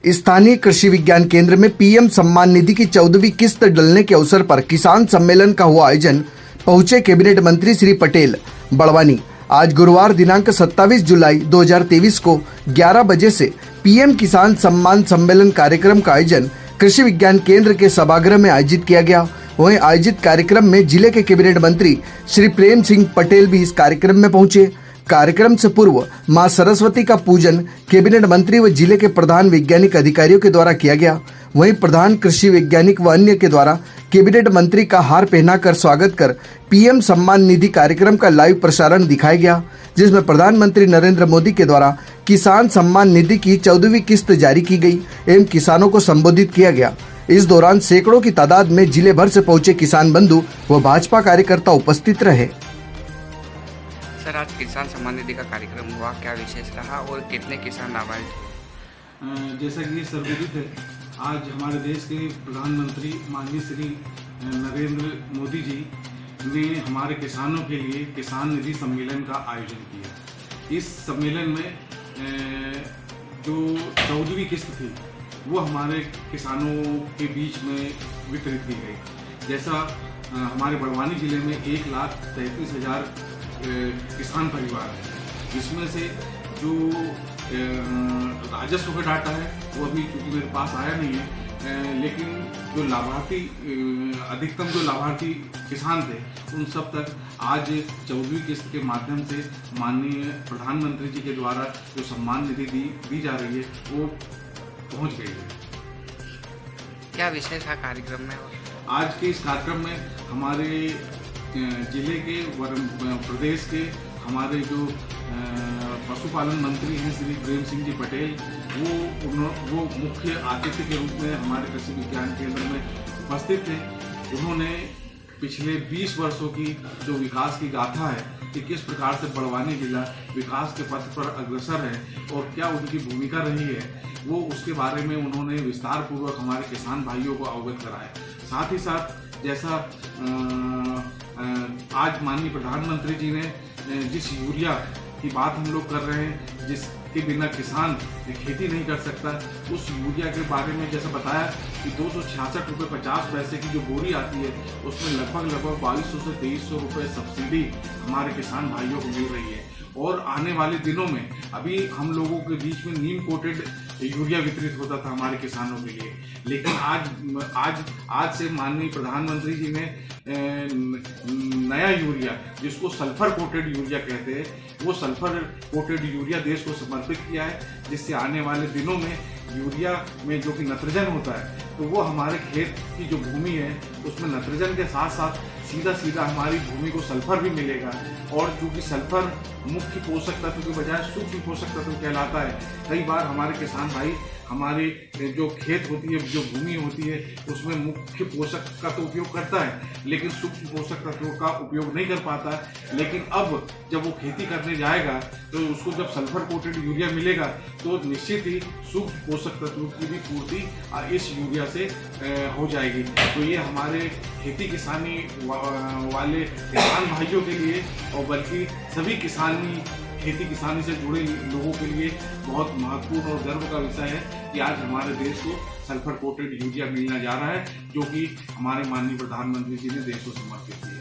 स्थानीय कृषि विज्ञान केंद्र में पीएम सम्मान निधि की 14वीं किस्त डलने के अवसर पर किसान सम्मेलन का हुआ आयोजन। पहुंचे कैबिनेट मंत्री श्री पटेल बड़वानी। आज गुरुवार दिनांक 27 जुलाई 2023 को 11 बजे से पीएम किसान सम्मान सम्मेलन कार्यक्रम का आयोजन कृषि विज्ञान केंद्र के सभागृह में आयोजित किया गया। वहीं आयोजित कार्यक्रम में जिले के कैबिनेट मंत्री श्री प्रेम सिंह पटेल भी इस कार्यक्रम में पहुंचे। कार्यक्रम से पूर्व मां सरस्वती का पूजन कैबिनेट मंत्री व जिले के प्रधान वैज्ञानिक अधिकारियों के द्वारा किया गया। वहीं प्रधान कृषि वैज्ञानिक व अन्य के द्वारा कैबिनेट मंत्री का हार पहनाकर स्वागत कर पीएम सम्मान निधि कार्यक्रम का लाइव प्रसारण दिखाया गया, जिसमें प्रधानमंत्री नरेंद्र मोदी के द्वारा किसान सम्मान निधि की 14वीं किस्त जारी की गई एवं किसानों को संबोधित किया गया। इस दौरान सैकड़ों की तादाद में जिले भर से पहुंचे किसान बंधु व भाजपा कार्यकर्ता उपस्थित रहे। सर, आज किसान सम्मान निधि का कार्यक्रम हुआ, क्या विशेष रहा और कितने किसान लाभान्वित हुए? जैसा कि सर्वविदित है, आज हमारे देश के प्रधानमंत्री माननीय श्री नरेंद्र मोदी जी ने हमारे किसानों के लिए किसान निधि सम्मेलन का आयोजन किया। इस सम्मेलन में जो 14वीं किस्त थी वो हमारे किसानों के बीच में वितरित की गई। जैसा हमारे बड़वानी जिले में 1,33,000 किसान परिवार है, जिसमें से जो राजस्व का डाटा है वो अभी क्योंकि मेरे पास आया नहीं है, लेकिन जो लाभार्थी अधिकतम जो लाभार्थी किसान थे उन सब तक आज 14वीं किस्त के माध्यम से माननीय प्रधानमंत्री जी के द्वारा जो सम्मान निधि दी जा रही है वो पहुंच गई है। क्या विशेष है कार्यक्रम में? आज के इस कार्यक्रम में हमारे जिले के प्रदेश के हमारे जो पशुपालन मंत्री हैं श्री प्रेम सिंह जी पटेल, वो मुख्य अतिथि के रूप में हमारे कृषि विज्ञान केंद्र में उपस्थित थे। उन्होंने पिछले 20 वर्षों की जो विकास की गाथा है कि किस प्रकार से बड़वानी जिला विकास के पथ पर अग्रसर है और क्या उनकी भूमिका रही है, वो उसके बारे में उन्होंने विस्तार पूर्वक हमारे किसान भाइयों को अवगत कराया। साथ ही साथ जैसा आज माननीय प्रधानमंत्री जी ने जिस यूरिया की बात हम लोग कर रहे हैं, जिसके बिना किसान खेती नहीं कर सकता, उस यूरिया के बारे में जैसा बताया कि 266 रुपये 50 पैसे की जो बोरी आती है उसमें लगभग 2200 से 2300 रुपये सब्सिडी हमारे किसान भाइयों को मिल रही है। और आने वाले दिनों में अभी हम लोगों के बीच में नीम कोटेड यूरिया वितरित होता था हमारे किसानों के लिए, लेकिन आज से माननीय प्रधानमंत्री जी ने नया यूरिया, जिसको सल्फर कोटेड यूरिया कहते हैं, वो सल्फर कोटेड यूरिया देश को समर्पित किया है, जिससे आने वाले दिनों में यूरिया में जो कि नाइट्रोजन होता है तो वो हमारे खेत की जो भूमि है उसमें नाइट्रोजन के साथ साथ सीधा हमारी भूमि को सल्फर भी मिलेगा। और चूँकि सल्फर मुख्य पोषक तत्व के बजाय सूक्ष्म पोषक तत्व कहलाता है, कई बार हमारे किसान भाई हमारे जो खेत होती है, जो भूमि होती है, उसमें मुख्य पोषक का तो उपयोग करता है लेकिन सूक्ष्म पोषक तत्वों का उपयोग नहीं कर पाता। लेकिन अब जब वो खेती करने जाएगा तो उसको जब सल्फर कोटेड यूरिया मिलेगा तो निश्चित ही सूक्ष्म पोषक तत्वों की भी पूर्ति इस यूरिया से हो जाएगी। तो ये हमारे खेती किसानी वाले किसान भाइयों के लिए और बल्कि सभी खेती किसानी से जुड़े लोगों के लिए बहुत महत्वपूर्ण और गर्व का विषय है कि आज हमारे देश को सल्फर कोटेड यूरिया मिलने जा रहा है, जो कि हमारे माननीय प्रधानमंत्री जी ने देश को समर्पित किया।